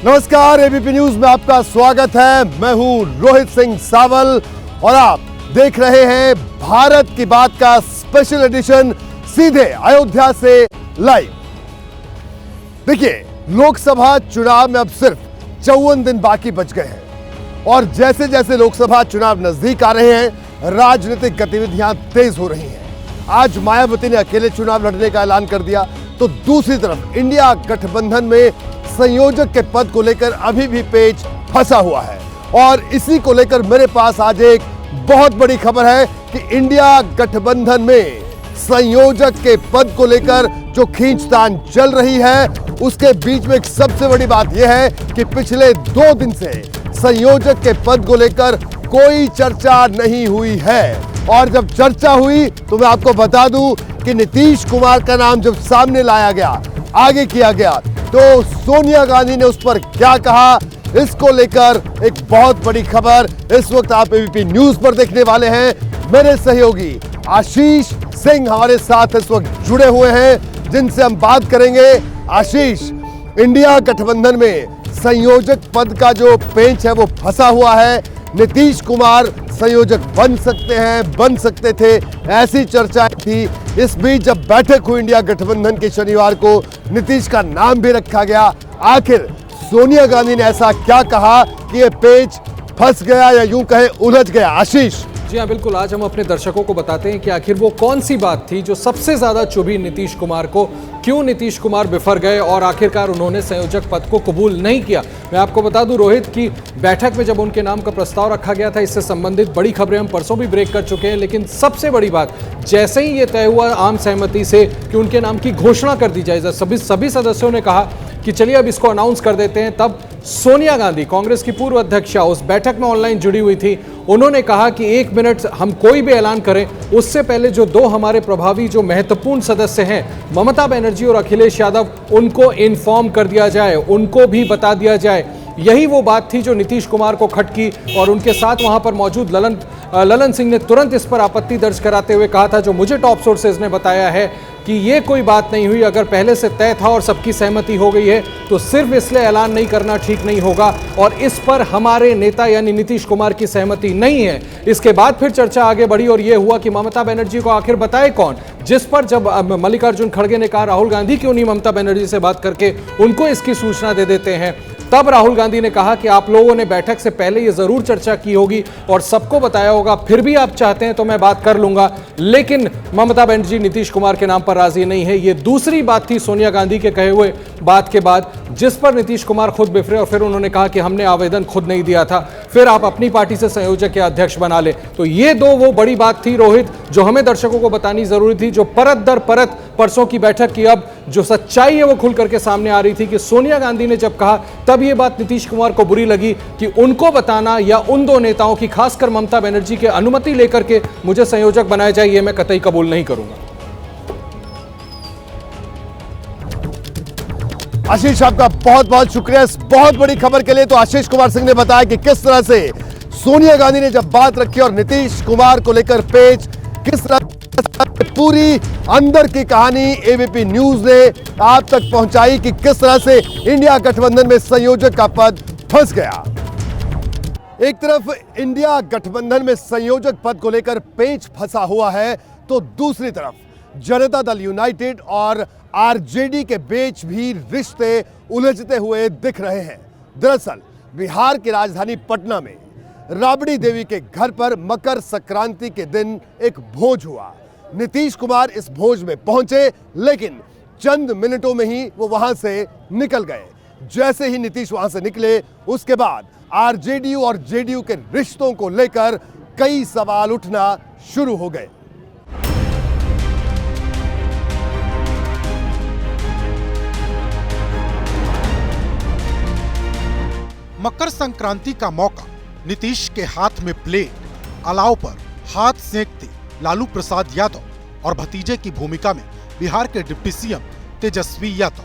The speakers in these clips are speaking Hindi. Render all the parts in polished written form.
नमस्कार, एबीपी न्यूज में आपका स्वागत है। मैं हूं रोहित सिंह सावल और आप देख रहे हैं भारत की बात का स्पेशल एडिशन सीधे अयोध्या से लाइव। देखिए, लोकसभा चुनाव में अब सिर्फ 54 दिन बाकी बच गए हैं और जैसे जैसे लोकसभा चुनाव नजदीक आ रहे हैं, राजनीतिक गतिविधियां तेज हो रही हैं। आज मायावती ने अकेले चुनाव लड़ने का ऐलान कर दिया, तो दूसरी तरफ इंडिया गठबंधन में संयोजक के पद को लेकर अभी भी पेच फंसा हुआ है। और इसी को लेकर मेरे पास आज एक बहुत बड़ी खबर है कि इंडिया गठबंधन में संयोजक के पद को लेकर जो खींचतान चल रही है, उसके बीच में एक सबसे बड़ी बात यह है कि पिछले 2 दिन से संयोजक के पद को लेकर कोई चर्चा नहीं हुई है। और जब चर्चा हुई तो मैं आपको बता दूं कि नीतीश कुमार का नाम जब सामने लाया गया, आगे किया गया, तो सोनिया गांधी ने उस पर क्या कहा, इसको लेकर एक बहुत बड़ी खबर इस वक्त आप एबीपी न्यूज पर देखने वाले हैं। मेरे सहयोगी आशीष सिंह हमारे साथ इस वक्त जुड़े हुए हैं, जिनसे हम बात करेंगे। आशीष, इंडिया गठबंधन में संयोजक पद का जो पेंच है वो फंसा हुआ है। नीतीश कुमार संयोजक बन सकते थे, ऐसी चर्चा थी। इस बीच जब बैठक हुई इंडिया गठबंधन के शनिवार को, नीतीश का नाम भी रखा गया। आखिर सोनिया गांधी ने ऐसा क्या कहा कि ये पेच फंस गया या यूं कहे उलझ गया? आशीष। जी हाँ, बिल्कुल। आज हम अपने दर्शकों को बताते हैं कि आखिर वो कौन सी बात थी जो सबसे ज्यादा चुभी नीतीश कुमार को, क्यों नीतीश कुमार बिफर गए और आखिरकार उन्होंने संयोजक पद को कबूल नहीं किया। मैं आपको बता दूं रोहित की बैठक में जब उनके नाम का प्रस्ताव रखा गया था, इससे संबंधित बड़ी खबरें हम परसों भी ब्रेक कर चुके हैं, लेकिन सबसे बड़ी बात जैसे ही ये तय हुआ आम सहमति से कि उनके नाम की घोषणा कर दी जाए, सभी सदस्यों ने कहा कि चलिए अब इसको अनाउंस कर देते हैं, तब सोनिया गांधी, कांग्रेस की पूर्व अध्यक्षा, उस बैठक में ऑनलाइन जुड़ी हुई थी। उन्होंने कहा कि 1 मिनट हम कोई भी ऐलान करें उससे पहले जो 2 हमारे प्रभावी जो महत्वपूर्ण सदस्य हैं, ममता बनर्जी और अखिलेश यादव, उनको इन्फॉर्म कर दिया जाए, उनको भी बता दिया जाए। यही वो बात थी जो नीतीश कुमार को खटकी और उनके साथ वहां पर मौजूद ललन सिंह ने तुरंत इस पर आपत्ति दर्ज कराते हुए कहा था, जो मुझे टॉप सोर्सेज ने बताया है, कि ये कोई बात नहीं हुई। अगर पहले से तय था और सबकी सहमति हो गई है तो सिर्फ इसलिए ऐलान नहीं करना ठीक नहीं होगा और इस पर हमारे नेता यानी नीतीश कुमार की सहमति नहीं है। इसके बाद फिर चर्चा आगे बढ़ी और यह हुआ कि ममता बनर्जी को आखिर बताए कौन, जिस पर जब मल्लिकार्जुन खड़गे ने कहा राहुल गांधी क्यों नहीं ममता बनर्जी से बात करके उनको इसकी सूचना दे देते हैं, तब राहुल गांधी ने कहा कि आप लोगों ने बैठक से पहले ये जरूर चर्चा की होगी और सबको बताया होगा, फिर भी आप चाहते हैं तो मैं बात कर लूंगा। लेकिन ममता बनर्जी नीतीश कुमार के नाम पर राजी नहीं है। ये दूसरी बात थी सोनिया गांधी के कहे हुए बात के बाद, जिस पर नीतीश कुमार खुद बिफरे और फिर उन्होंने कहा कि हमने आवेदन खुद नहीं दिया था, फिर आप अपनी पार्टी से संयोजक या अध्यक्ष बना ले। तो ये 2 वो बड़ी बात थी रोहित, जो हमें दर्शकों को बतानी जरूरी थी, जो परत दर परत परसों की बैठक की अब जो सच्चाई है वो खुल करके सामने आ रही थी कि सोनिया गांधी ने जब कहा तब ये बात नीतीश कुमार को बुरी लगी कि उनको बताना या उन 2 नेताओं की, खासकर ममता बनर्जी की अनुमति लेकर के मुझे संयोजक बनाया जाए, ये मैं कतई कबूल नहीं करूंगा। आशीष, आपका बहुत बहुत शुक्रिया इस बहुत बड़ी खबर के लिए। तो आशीष कुमार सिंह ने बताया कि किस तरह से सोनिया गांधी ने जब बात रखी और नीतीश कुमार को लेकर पेच किस तरह पूरी अंदर की कहानी एबीपी न्यूज ने आप तक पहुंचाई कि किस तरह से इंडिया गठबंधन में संयोजक का पद फंस गया। एक तरफ इंडिया गठबंधन में संयोजक पद को लेकर पेच फंसा हुआ है, तो दूसरी तरफ जनता दल यूनाइटेड और आरजेडी के बीच भी रिश्ते उलझते हुए दिख रहे हैं। दरअसल बिहार की राजधानी पटना में राबड़ी देवी के घर पर मकर संक्रांति के दिन एक भोज हुआ। नीतीश कुमार इस भोज में पहुंचे, लेकिन चंद मिनटों में ही वो वहां से निकल गए। जैसे ही नीतीश वहां से निकले, उसके बाद आरजेडीयू और जेडीयू के रिश्तों को लेकर कई सवाल उठना शुरू हो गए। मकर संक्रांति का मौका, नीतीश के हाथ में प्लेट, अलाव पर हाथ सेंकते लालू प्रसाद यादव और भतीजे की भूमिका में बिहार के डिप्टी सीएम तेजस्वी यादव।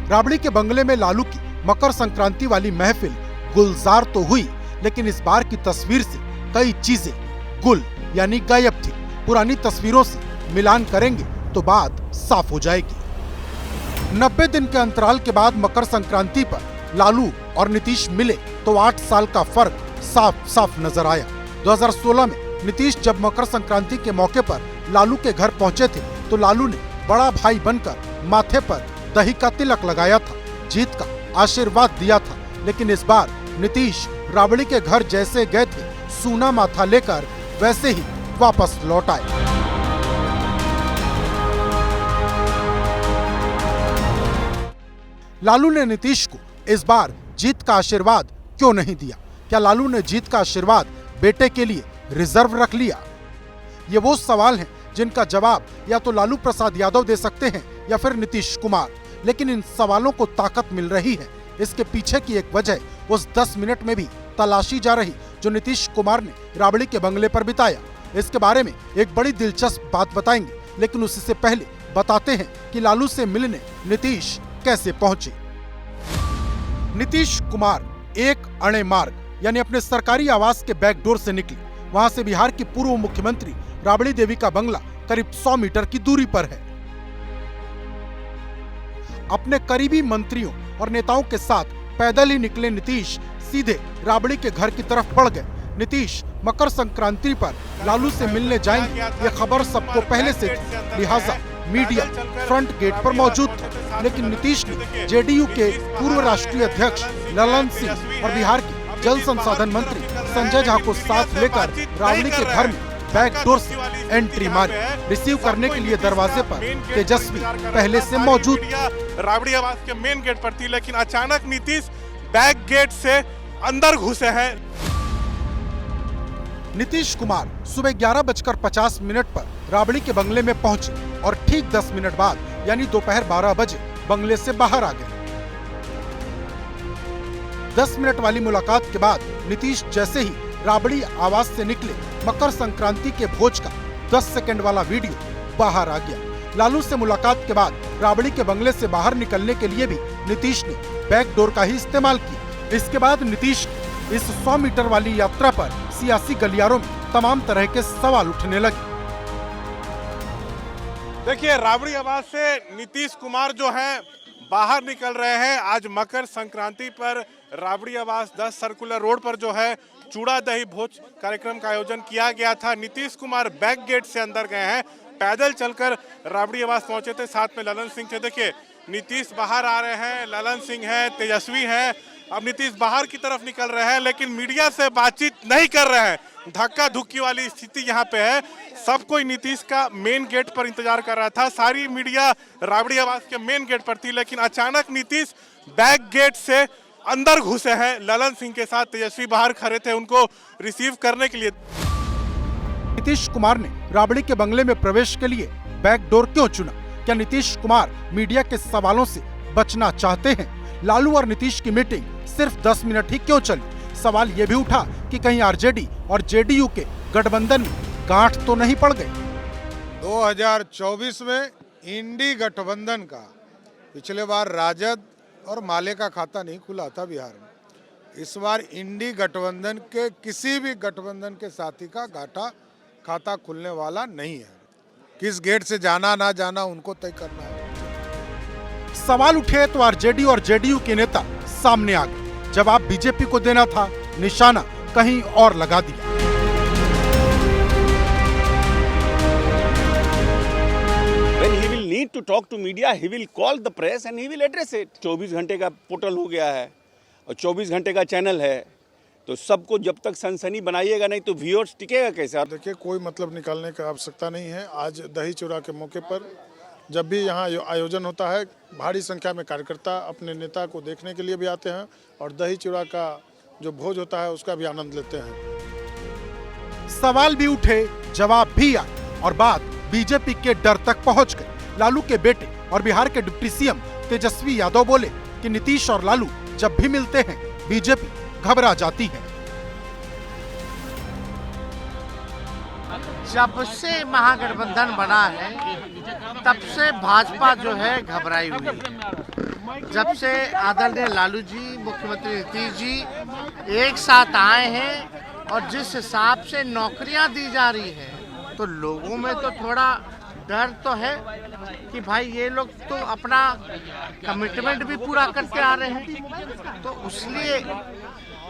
राबड़ी के बंगले में लालू की मकर संक्रांति वाली महफिल गुलजार तो हुई, लेकिन इस बार की तस्वीर से कई चीजें गुल यानी गायब थी। पुरानी तस्वीरों से मिलान करेंगे तो बात साफ हो जाएगी। 90 दिन के अंतराल के बाद मकर संक्रांति पर लालू और नीतीश मिले तो 8 साल का फर्क साफ साफ नजर आया। 2016 में नीतीश जब मकर संक्रांति के मौके पर लालू के घर पहुंचे थे तो लालू ने बड़ा भाई बनकर माथे पर दही का तिलक लगाया था, जीत का आशीर्वाद दिया था। लेकिन इस बार नीतीश राबड़ी के घर जैसे गए थे, सूना माथा लेकर वैसे ही वापस लौट आए। लालू ने नीतीश को इस बार जीत का आशीर्वाद क्यों नहीं दिया? क्या लालू ने जीत का आशीर्वाद बेटे के लिए रिजर्व रख लिया? ये वो सवाल हैं जिनका जवाब या तो लालू प्रसाद यादव दे सकते हैं या फिर नीतीश कुमार। लेकिन इन सवालों को ताकत मिल रही है, इसके पीछे की एक वजह उस 10 मिनट में भी तलाशी जा रही जो नीतीश कुमार ने राबड़ी के बंगले पर बिताया। इसके बारे में एक बड़ी दिलचस्प बात बताएंगे, लेकिन उससे पहले बताते हैं कि लालू से मिलने नीतीश कैसे पहुंचे। नीतीश कुमार एक अणे मार्ग यानी अपने सरकारी आवास के बैकडोर से निकले। वहां से बिहार की पूर्व मुख्यमंत्री राबड़ी देवी का बंगला करीब 100 मीटर की दूरी पर है। अपने करीबी मंत्रियों और नेताओं के साथ पैदल ही निकले नीतीश सीधे राबड़ी के घर की तरफ बढ़ गए। नीतीश मकर संक्रांति पर लालू से मिलने जाएंगे, ये खबर सबको पहले से थी, लिहाजा मीडिया फ्रंट गेट पर मौजूद था। लेकिन नीतीश ने जेडीयू के पूर्व राष्ट्रीय अध्यक्ष ललन सिंह और बिहार के जल संसाधन मंत्री संजय झा को साथ लेकर राबड़ी के घर में बैकडोर से एंट्री मारी। रिसीव करने के लिए दरवाजे पर तेजस्वी पहले से मौजूद। राबड़ी आवास के मेन गेट पर थी, लेकिन अचानक नीतीश बैक गेट से अंदर घुसे हैं। नीतीश कुमार सुबह 11:50 पर राबड़ी के बंगले में पहुंचे और ठीक 10 मिनट बाद यानी दोपहर 12 बजे बंगले से बाहर आ गए। 10 मिनट वाली मुलाकात के बाद नीतीश जैसे ही राबड़ी आवास से निकले, मकर संक्रांति के भोज का 10 सेकंड वाला वीडियो बाहर आ गया। लालू से मुलाकात के बाद राबड़ी के बंगले से बाहर निकलने के लिए भी नीतीश ने बैकडोर का ही इस्तेमाल किया। इसके बाद नीतीश इस 100 मीटर वाली यात्रा पर सियासी गलियारों में तमाम तरह के सवाल उठने लगे। देखिए, राबड़ी आवास से नीतीश कुमार जो है बाहर निकल रहे हैं। आज मकर संक्रांति पर राबड़ी आवास 10 सर्कुलर रोड पर जो है चूड़ा दही भोज कार्यक्रम का आयोजन किया गया था। नीतीश कुमार बैक गेट से अंदर गए हैं, पैदल चलकर राबड़ी आवास पहुंचे थे, साथ में ललन सिंह थे। देखिए, नीतीश बाहर आ रहे हैं, ललन सिंह है, तेजस्वी है। अब नीतीश बाहर की तरफ निकल रहे हैं, लेकिन मीडिया से बातचीत नहीं कर रहे हैं। धक्का धुक्की वाली स्थिति यहाँ पे है। सब कोई नीतीश का मेन गेट पर इंतजार कर रहा था। सारी मीडिया राबड़ी आवास के मेन गेट पर थी, लेकिन अचानक नीतीश बैक गेट से अंदर घुसे हैं। ललन सिंह के साथ तेजस्वी बाहर खड़े थे उनको रिसीव करने के लिए। नीतीश कुमार ने राबड़ी के बंगले में प्रवेश के लिए बैकडोर क्यों चुना? क्या नीतीश कुमार मीडिया के सवालों से बचना चाहते हैं? लालू और नीतीश की मीटिंग सिर्फ 10 मिनट ही क्यों चली? सवाल ये भी उठा कि कहीं आरजेडी और जेडीयू के गठबंधन में गांठ तो नहीं पड़ गई। 2024 में इंडी गठबंधन का पिछले बार राजद और माले का खाता नहीं खुला था बिहार में। इस बार इंडी गठबंधन के किसी भी गठबंधन के साथी का खाता खुलने वाला नहीं है। किस गेट से जाना ना जाना उनको तय करना है। सवाल उठे तो आरजेडी और जेडीयू के नेता सामने आ गए। जवाब बीजेपी को देना था, निशाना कहीं और लगा दिया। When he will need to talk to media, he will call the press and he will address it. 24 घंटे का पोर्टल हो गया है और 24 घंटे का चैनल है, तो सबको जब तक सनसनी बनाइएगा नहीं तो व्यूअर्स टिकेगा कैसे? देखिए, कोई मतलब निकालने की आवश्यकता नहीं है। आज दही चूड़ा के मौके पर जब भी यहाँ आयोजन होता है, भारी संख्या में कार्यकर्ता अपने नेता को देखने के लिए भी आते हैं और दही चूड़ा का जो भोज होता है उसका भी आनंद लेते हैं। सवाल भी उठे, जवाब भी आए और बात बीजेपी के डर तक पहुंच गई। लालू के बेटे और बिहार के डिप्टी सीएम तेजस्वी यादव बोले कि नीतीश और लालू जब भी मिलते हैं बीजेपी घबरा जाती है। जब से महागठबंधन बना है तब से भाजपा जो है घबराई हुई है। जब से आदरणीय लालू जी, मुख्यमंत्री नीतीश जी एक साथ आए हैं और जिस हिसाब से नौकरियां दी जा रही हैं तो लोगों में तो थोड़ा डर तो है कि भाई ये लोग तो अपना कमिटमेंट भी पूरा करते आ रहे हैं, तो इसलिए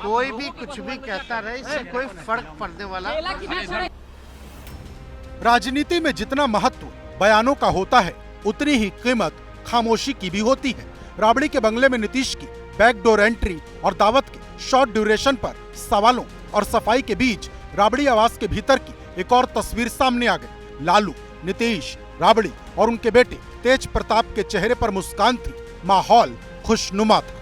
कोई भी कुछ भी कहता रहे, इससे कोई फर्क पड़ने वाला। राजनीति में जितना महत्व बयानों का होता है, उतनी ही कीमत खामोशी की भी होती है। राबड़ी के बंगले में नीतीश की बैकडोर एंट्री और दावत के शॉर्ट ड्यूरेशन पर सवालों और सफाई के बीच राबड़ी आवास के भीतर की एक और तस्वीर सामने आ गई। लालू, नीतीश, राबड़ी और उनके बेटे तेज प्रताप के चेहरे पर मुस्कान थी। माहौल खुशनुमा था।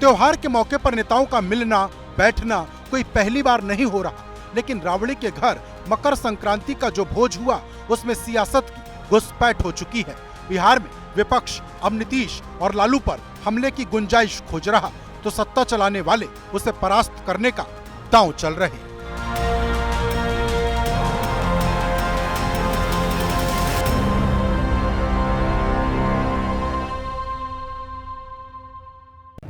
त्योहार के मौके पर नेताओं का मिलना बैठना कोई पहली बार नहीं हो रहा, लेकिन राबड़ी के घर मकर संक्रांति का जो भोज हुआ उसमें सियासत की घुसपैठ हो चुकी है। बिहार में विपक्ष अब नीतीश और लालू पर हमले की गुंजाइश खोज रहा, तो सत्ता चलाने वाले उसे परास्त करने का दांव चल रहे।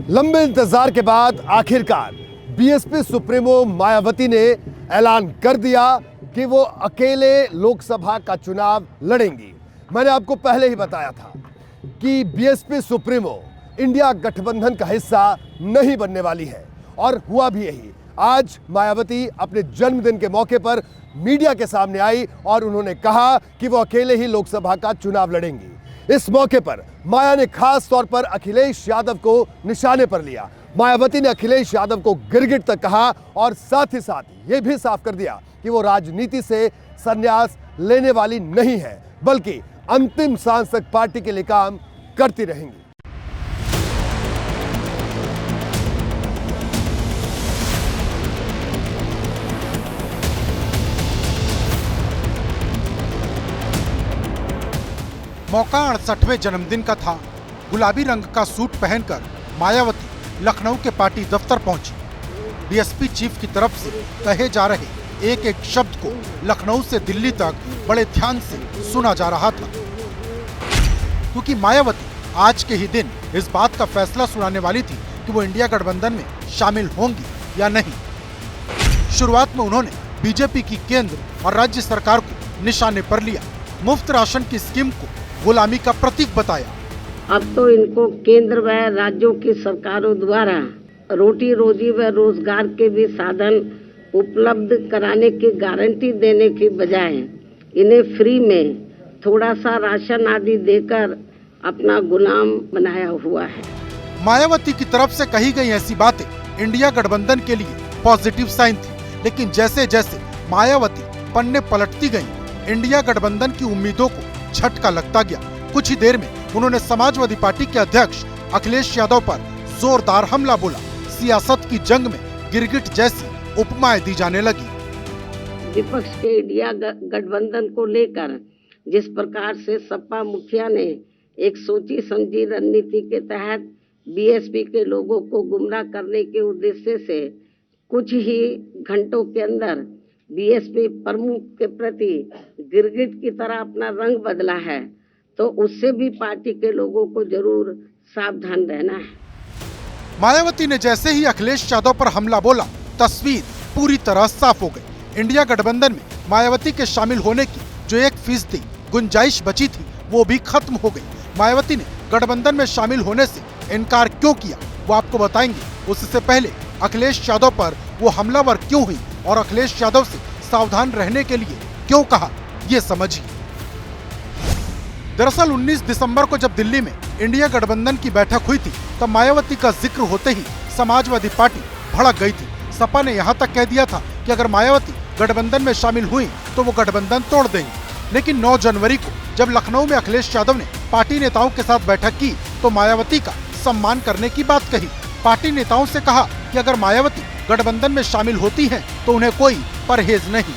लंबे इंतजार के बाद आखिरकार बीएसपी सुप्रीमो मायावती ने ऐलान कर दिया कि वो अकेले लोकसभा का चुनाव लड़ेंगी। मैंने आपको पहले ही बताया था कि बीएसपी सुप्रीमो इंडिया गठबंधन का हिस्सा नहीं बनने वाली है, और हुआ भी यही। आज मायावती अपने जन्मदिन के मौके पर मीडिया के सामने आई और उन्होंने कहा कि वो अकेले ही लोकसभा का चुनाव लड़ेंगी। इस मौके पर माया ने खास तौर पर अखिलेश यादव को निशाने पर लिया। मायावती ने अखिलेश यादव को गिरगिट तक कहा और साथ ही साथ ये भी साफ कर दिया कि वो राजनीति से संन्यास लेने वाली नहीं है, बल्कि अंतिम सांस तक पार्टी के लिए काम करती रहेंगी। मौका 68वें जन्मदिन का था। गुलाबी रंग का सूट पहनकर मायावती लखनऊ के पार्टी दफ्तर पहुंची। बीएसपी चीफ की तरफ से कहे जा रहे एक एक शब्द को लखनऊ से दिल्ली तक बड़े ध्यान से सुना जा रहा था, क्योंकि मायावती आज के ही दिन इस बात का फैसला सुनाने वाली थी कि वो इंडिया गठबंधन में शामिल होंगी या नहीं। शुरुआत में उन्होंने बीजेपी की केंद्र और राज्य सरकार को निशाने पर लिया। मुफ्त राशन की स्कीम को गुलामी का प्रतीक बताया। अब तो इनको केंद्र व राज्यों की सरकारों द्वारा रोटी रोजी व रोजगार के भी साधन उपलब्ध कराने की गारंटी देने की बजाय इन्हें फ्री में थोड़ा सा राशन आदि देकर अपना गुलाम बनाया हुआ है। मायावती की तरफ से कही गई ऐसी बातें इंडिया गठबंधन के लिए पॉजिटिव साइन थी, लेकिन जैसे जैसे मायावती पन्ने पलटती गईं, इंडिया गठबंधन की उम्मीदों को झटका लगता गया। कुछ ही देर में उन्होंने समाजवादी पार्टी के अध्यक्ष अखिलेश यादव पर जोरदार हमला बोला। सियासत की जंग में गिरगिट जैसी उपमाएं दी जाने लगी। विपक्ष के इंडिया गठबंधन को लेकर जिस प्रकार से सपा मुखिया ने एक सोची समझी रणनीति के तहत बीएसपी के लोगों को गुमराह करने के उद्देश्य से कुछ ही घंटों के अंदर बीएसपी प्रमुख के प्रति गिरगिट की तरह अपना रंग बदला है, तो उससे भी पार्टी के लोगों को जरूर सावधान रहना है। मायावती ने जैसे ही अखिलेश यादव पर हमला बोला, तस्वीर पूरी तरह साफ हो गई। इंडिया गठबंधन में मायावती के शामिल होने की जो 1% गुंजाइश बची थी, वो भी खत्म हो गई। मायावती ने गठबंधन में शामिल होने से इनकार क्यों किया, वो आपको बताएंगे। उससे पहले अखिलेश यादव पर वो हमलावर क्यों हुई और अखिलेश यादव से सावधान रहने के लिए क्यों कहा, ये समझिए। दरअसल 19 दिसंबर को जब दिल्ली में इंडिया गठबंधन की बैठक हुई थी, तब मायावती का जिक्र होते ही समाजवादी पार्टी भड़क गई थी। सपा ने यहाँ तक कह दिया था कि अगर मायावती गठबंधन में शामिल हुई तो वो गठबंधन तोड़ देंगे। लेकिन 9 जनवरी को जब लखनऊ में अखिलेश यादव ने पार्टी नेताओं के साथ बैठक की, तो मायावती का सम्मान करने की बात कही। पार्टी नेताओं से कहा कि अगर मायावती गठबंधन में शामिल होती हैं तो उन्हें कोई परहेज नहीं।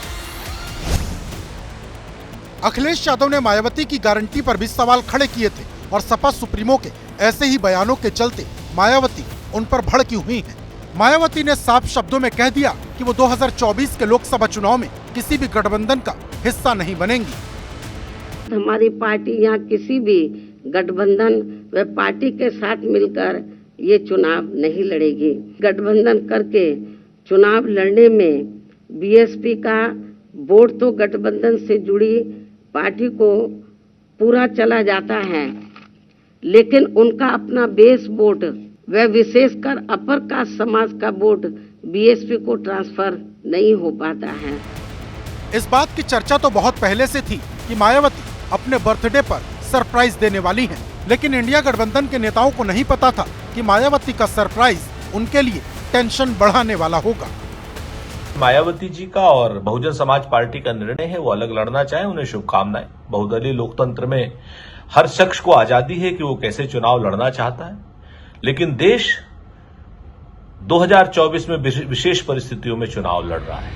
अखिलेश यादव ने मायावती की गारंटी पर भी सवाल खड़े किए थे और सपा सुप्रीमो के ऐसे ही बयानों के चलते मायावती उन पर भड़की हुई हैं। मायावती ने साफ शब्दों में कह दिया कि वो 2024 के लोकसभा चुनाव में किसी भी गठबंधन का हिस्सा नहीं बनेंगी। हमारी पार्टी यहाँ किसी भी गठबंधन व पार्टी के साथ मिलकर ये चुनाव नहीं लड़ेगी। गठबंधन करके चुनाव लड़ने में बीएसपी का वोट तो गठबंधन से जुड़ी पार्टी को पूरा चला जाता है, लेकिन उनका अपना बेस वोट व विशेषकर अपर कास्ट समाज का वोट बीएसपी को ट्रांसफर नहीं हो पाता है। इस बात की चर्चा तो बहुत पहले से थी कि मायावती अपने बर्थडे पर सरप्राइज देने वाली हैं, लेकिन इंडिया गठबंधन के नेताओं को नहीं पता था कि मायावती का सरप्राइज उनके लिए टेंशन बढ़ाने वाला होगा। मायावती जी का और बहुजन समाज पार्टी का निर्णय है, वो अलग लड़ना चाहे, उन्हें शुभकामनाएं। बहुदलीय लोकतंत्र में हर शख्स को आजादी है कि वो कैसे चुनाव लड़ना चाहता है, लेकिन देश 2024 में विशेष परिस्थितियों में चुनाव लड़ रहा है।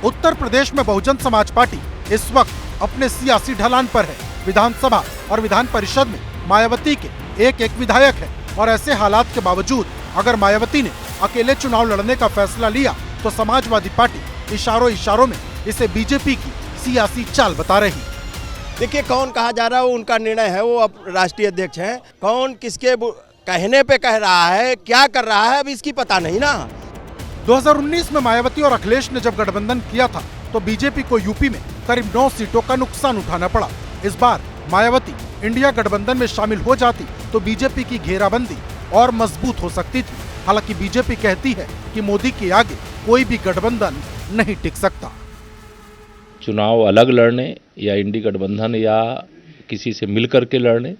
उत्तर प्रदेश में बहुजन समाज पार्टी इस वक्त अपने सियासी ढलान पर है। विधानसभा और विधान परिषद में मायावती के एक विधायक है, और ऐसे हालात के बावजूद अगर मायावती ने अकेले चुनाव लड़ने का फैसला लिया तो समाजवादी पार्टी इशारों में इसे बीजेपी की सियासी चाल बता रही। देखिए, कौन कहा जा रहा है वो उनका निर्णय है, वो अब राष्ट्रीय अध्यक्ष हैं। कौन किसके कहने पे कह रहा है, क्या कर रहा है, अब इसकी पता नहीं ना। 2019 में मायावती और अखिलेश ने जब गठबंधन किया था तो बीजेपी को यूपी में करीब 9 सीटों का नुकसान उठाना पड़ा। इस बार मायावती इंडिया गठबंधन में शामिल हो जाती तो बीजेपी की घेराबंदी और मजबूत हो सकती थी। हालांकि बीजेपी कहती है कि मोदी के आगे कोई भी गठबंधन नहीं टिक सकता। चुनाव अलग लड़ने या इंडी गठबंधन या किसी से मिलकर के लड़ने,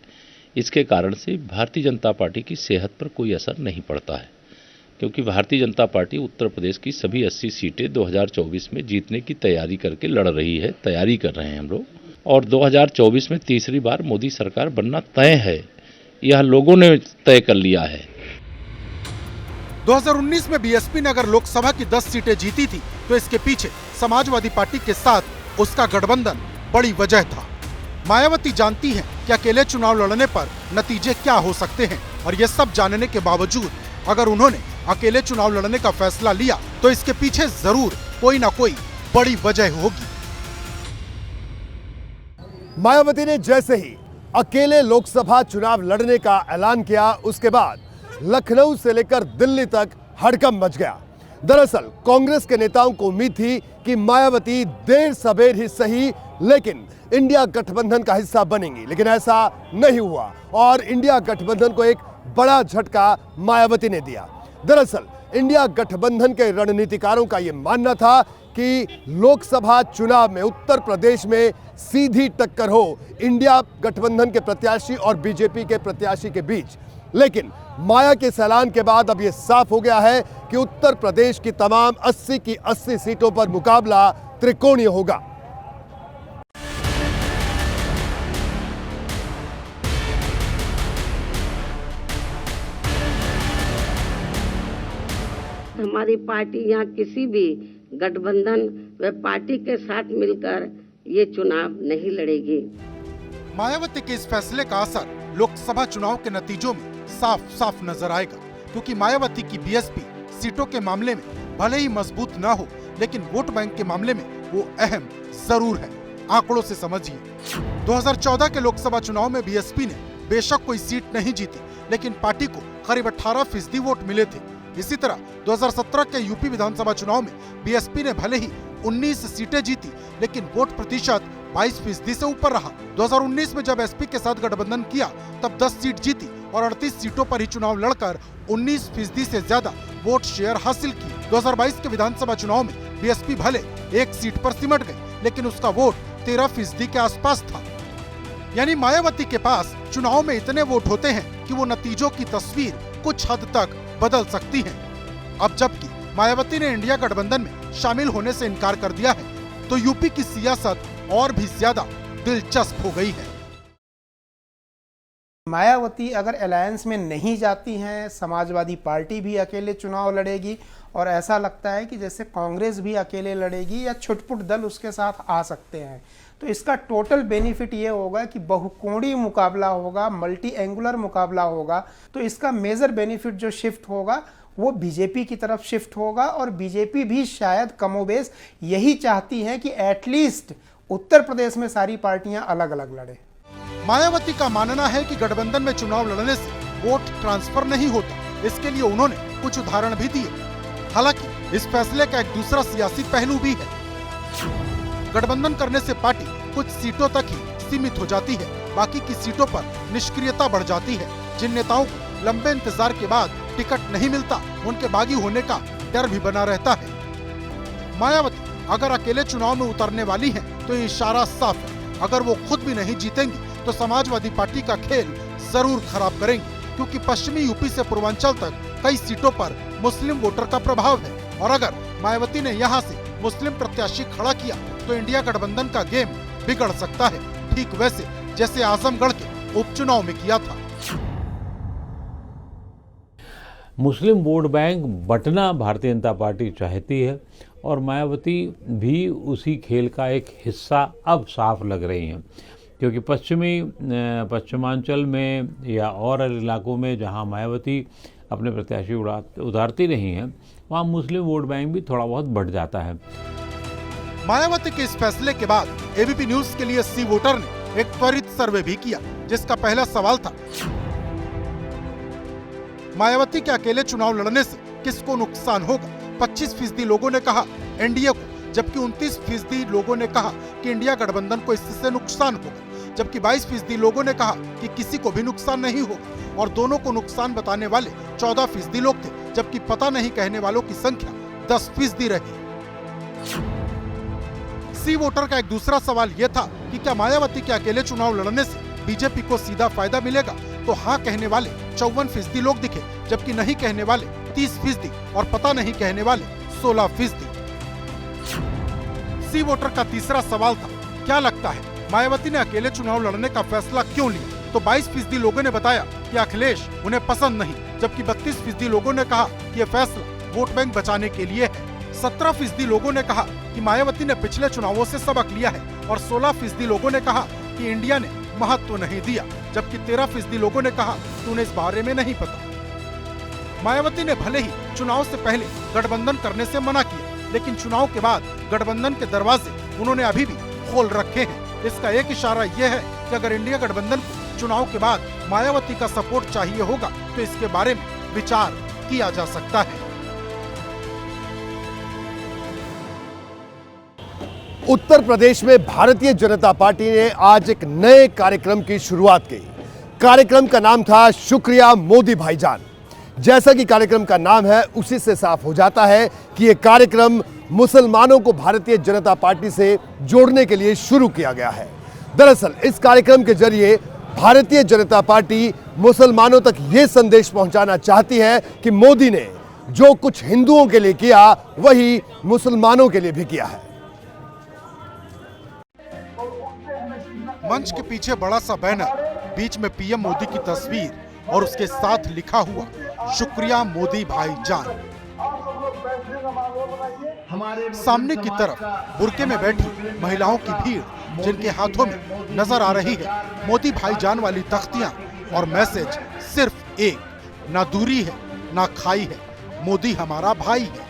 इसके कारण से भारतीय जनता पार्टी की सेहत पर कोई असर नहीं पड़ता है, क्योंकि भारतीय जनता पार्टी उत्तर प्रदेश की सभी 80 सीटें 2024 में जीतने की तैयारी करके लड़ रही है, तैयारी कर रहे हैं हम लोग। और 2024 में तीसरी बार मोदी सरकार बनना तय है, यह लोगों ने तय कर लिया है। 2019 में बीएसपी ने अगर लोकसभा की 10 सीटें जीती थी तो इसके पीछे समाजवादी पार्टी के साथ उसका गठबंधन बड़ी वजह था। मायावती जानती हैं कि अकेले चुनाव लड़ने पर नतीजे क्या हो सकते हैं, और ये सब जानने के बावजूद अगर उन्होंने अकेले चुनाव लड़ने का फैसला लिया तो इसके पीछे जरूर कोई ना कोई बड़ी वजह होगी। मायावती ने जैसे ही अकेले लोकसभा चुनाव लड़ने का ऐलान किया, उसके बाद लखनऊ से लेकर दिल्ली तक हड़कंप मच गया। दरअसल कांग्रेस के नेताओं को उम्मीद थी कि मायावती देर सबेर ही सही लेकिन इंडिया गठबंधन का हिस्सा बनेंगी, लेकिन ऐसा नहीं हुआ और इंडिया गठबंधन को एक बड़ा झटका मायावती ने दिया। दरअसल इंडिया गठबंधन के रणनीतिकारों का यह मानना था कि लोकसभा चुनाव में उत्तर प्रदेश में सीधी टक्कर हो इंडिया गठबंधन के प्रत्याशी और बीजेपी के प्रत्याशी के बीच, लेकिन माया के इस ऐलान के बाद अब यह साफ हो गया है कि उत्तर प्रदेश की तमाम 80 की 80 सीटों पर मुकाबला त्रिकोणीय होगा। हमारी पार्टी यहाँ किसी भी गठबंधन व पार्टी के साथ मिलकर ये चुनाव नहीं लड़ेगी। मायावती के इस फैसले का असर लोकसभा चुनाव के नतीजों में साफ साफ नजर आएगा, क्योंकि मायावती की बीएसपी सीटों के मामले में भले ही मजबूत न हो, लेकिन वोट बैंक के मामले में वो अहम जरूर है। आंकड़ों से समझिए, 2014 के लोकसभा चुनाव में बीएसपी ने बेशक कोई सीट नहीं जीती, लेकिन पार्टी को करीब 18% वोट मिले थे। इसी तरह 2017 के यूपी विधानसभा चुनाव में बीएसपी ने भले ही 19 सीटें जीती, लेकिन वोट प्रतिशत 22% से ऊपर रहा। 2019 में जब एसपी के साथ गठबंधन किया तब 10 सीट जीती और 38 सीटों पर ही चुनाव लड़कर 19% से ज्यादा वोट शेयर हासिल की। 2022 के विधानसभा चुनाव में बीएसपी भले एक सीट पर सिमट गई, लेकिन उसका वोट 13% के आसपास था। यानी मायावती के पास चुनाव में इतने वोट होते हैं कि वो नतीजों की तस्वीर कुछ हद तक बदल सकती है। अब जबकि मायावती ने इंडिया गठबंधन में शामिल होने से इनकार कर दिया है, तो यूपी की सियासत और भी ज्यादा दिलचस्प हो गई है। मायावती अगर अलायंस में नहीं जाती हैं, समाजवादी पार्टी भी अकेले चुनाव लड़ेगी और ऐसा लगता है कि जैसे कांग्रेस भी अकेले लड़ेगी या छुटपुट दल उसके साथ आ सकते हैं, तो इसका टोटल बेनिफिट ये होगा कि बहुकोणीय मुकाबला होगा, मल्टी एंगुलर मुकाबला होगा। तो इसका मेजर बेनिफिट जो शिफ्ट होगा वो बीजेपी की तरफ शिफ्ट होगा, और बीजेपी भी शायद कमोबेश यही चाहती है कि एटलीस्ट उत्तर प्रदेश में सारी पार्टियां अलग अलग लड़े। मायावती का मानना है कि गठबंधन में चुनाव लड़ने से वोट ट्रांसफर नहीं होता। इसके लिए उन्होंने कुछ उदाहरण भी दिए। हालांकि इस फैसले का एक दूसरा सियासी पहलू भी है। गठबंधन करने से पार्टी कुछ सीटों तक ही सीमित हो जाती है, बाकी की सीटों पर निष्क्रियता बढ़ जाती है। जिन नेताओं को लंबे इंतजार के बाद टिकट नहीं मिलता, उनके बागी होने का डर भी बना रहता है। मायावती अगर अकेले चुनाव में उतरने वाली हैं, तो ये इशारा साफ है, अगर वो खुद भी नहीं जीतेंगी तो समाजवादी पार्टी का खेल जरूर खराब करेंगी, क्योंकि पश्चिमी यूपी से पूर्वांचल तक कई सीटों पर मुस्लिम वोटर का प्रभाव है। और अगर मायावती ने यहाँ से मुस्लिम प्रत्याशी खड़ा किया तो इंडिया गठबंधन का गेम बिगड़ सकता है, ठीक वैसे जैसे आजमगढ़ के उपचुनाव में किया था। मुस्लिम vote bank बंटना Bharatiya Janata party चाहती है और मायावती भी उसी खेल का एक हिस्सा अब साफ लग रही हैं, क्योंकि पश्चिमांचल में या और इलाकों में जहां मायावती अपने प्रत्याशी उतारती रही हैं, वहां मुस्लिम वोट बैंक भी थोड़ा बहुत बढ़ जाता है। मायावती के इस फैसले के बाद एबीपी न्यूज के लिए सी वोटर ने एक त्वरित सर्वे भी किया, जिसका पहला सवाल था, मायावती के अकेले चुनाव लड़ने से किसको नुकसान होगा। 25% लोगों ने कहा एनडीए को, जबकि 29% लोगों ने कहा कि इंडिया गठबंधन को इससे नुकसान होगा, जबकि 22% लोगों ने कहा कि किसी को भी नुकसान नहीं होगा, और दोनों को नुकसान बताने वाले 14% लोग थे, जबकि पता नहीं कहने वालों की संख्या 10% रही। सी वोटर का एक दूसरा सवाल यह था कि क्या मायावती के अकेले चुनाव लड़ने से बीजेपी को सीधा फायदा मिलेगा, तो हाँ कहने वाले 54% लोग दिखे, जबकि नहीं कहने वाले 30% और पता नहीं कहने वाले 16%। सी वोटर का तीसरा सवाल था, क्या लगता है मायावती ने अकेले चुनाव लड़ने का फैसला क्यों लिया, तो 22% लोगों ने बताया कि अखिलेश उन्हें पसंद नहीं, जबकि 32% लोगों ने कहा कि यह फैसला वोट बैंक बचाने के लिए है। 17% लोगों ने कहा कि मायावती ने पिछले चुनावों से सबक लिया है, और 16% लोगों ने कहा कि इंडिया ने महत्व नहीं दिया, जबकि 13% लोगों ने कहा कि उन्हें इस बारे में नहीं पता। मायावती ने भले ही चुनाव से पहले गठबंधन करने से मना किया, लेकिन चुनाव के बाद गठबंधन के दरवाजे उन्होंने अभी भी खोल रखे हैं। इसका एक इशारा यह है कि अगर इंडिया गठबंधन को चुनाव के बाद मायावती का सपोर्ट चाहिए होगा, तो इसके बारे में विचार किया जा सकता है। उत्तर प्रदेश में भारतीय जनता पार्टी ने आज एक नए कार्यक्रम की शुरुआत की। कार्यक्रम का नाम था शुक्रिया मोदी भाईजान। जैसा कि कार्यक्रम का नाम है, उसी से साफ हो जाता है कि यह कार्यक्रम मुसलमानों को भारतीय जनता पार्टी से जोड़ने के लिए शुरू किया गया है। दरअसल इस कार्यक्रम के जरिए भारतीय जनता पार्टी मुसलमानों तक यह संदेश पहुंचाना चाहती है कि मोदी ने जो कुछ हिंदुओं के लिए किया, वही मुसलमानों के लिए भी किया है। मंच के पीछे बड़ा सा बैनर, बीच में पीएम मोदी की तस्वीर और उसके साथ लिखा हुआ शुक्रिया मोदी भाईजान। सामने की तरफ बुर्के में बैठी महिलाओं की भीड़, जिनके हाथों में नजर आ रही है मोदी भाईजान वाली तख्तियां, और मैसेज सिर्फ एक, ना दूरी है ना खाई है, मोदी हमारा भाई है।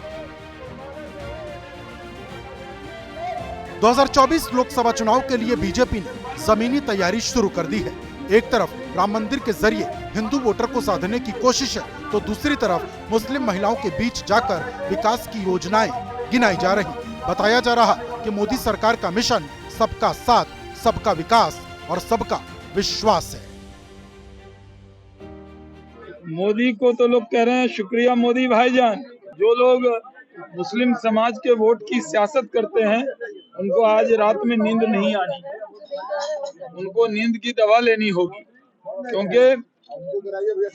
2024 लोकसभा चुनाव के लिए बीजेपी ने जमीनी तैयारी शुरू कर दी है। एक तरफ राम मंदिर के जरिए हिंदू वोटर को साधने की कोशिश है, तो दूसरी तरफ मुस्लिम महिलाओं के बीच जाकर विकास की योजनाएं गिनाई जा रही। बताया जा रहा कि मोदी सरकार का मिशन सबका साथ, सबका विकास और सबका विश्वास है। मोदी को तो लोग कह रहे हैं शुक्रिया मोदी भाईजान। जो लोग मुस्लिम समाज के वोट की सियासत करते हैं, उनको आज रात में नींद नहीं आनी, उनको नींद की दवा लेनी होगी, क्योंकि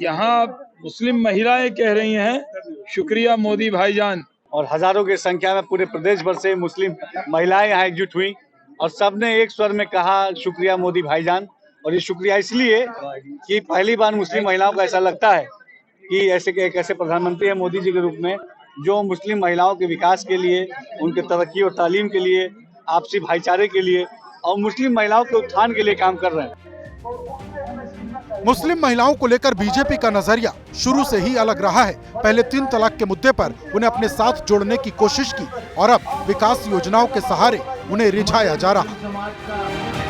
यहाँ मुस्लिम महिलाएं कह रही हैं शुक्रिया मोदी भाईजान। और हजारों की संख्या में पूरे प्रदेश भर से मुस्लिम महिलाएं यहाँ एकजुट हुई और सबने एक स्वर में कहा शुक्रिया मोदी भाईजान। और ये शुक्रिया इसलिए कि पहली बार मुस्लिम महिलाओं को ऐसा लगता है कि एक ऐसे प्रधानमंत्री है मोदी जी के रूप में, जो मुस्लिम महिलाओं के विकास के लिए, उनके तरक्की और तालीम के लिए, आपसी भाईचारे के लिए और मुस्लिम महिलाओं के उत्थान के लिए काम कर रहे हैं। मुस्लिम महिलाओं को लेकर बीजेपी का नजरिया शुरू से ही अलग रहा है। पहले 3 तलाक के मुद्दे पर उन्हें अपने साथ जोड़ने की कोशिश की, और अब विकास योजनाओं के सहारे उन्हें रिझाया जा रहा।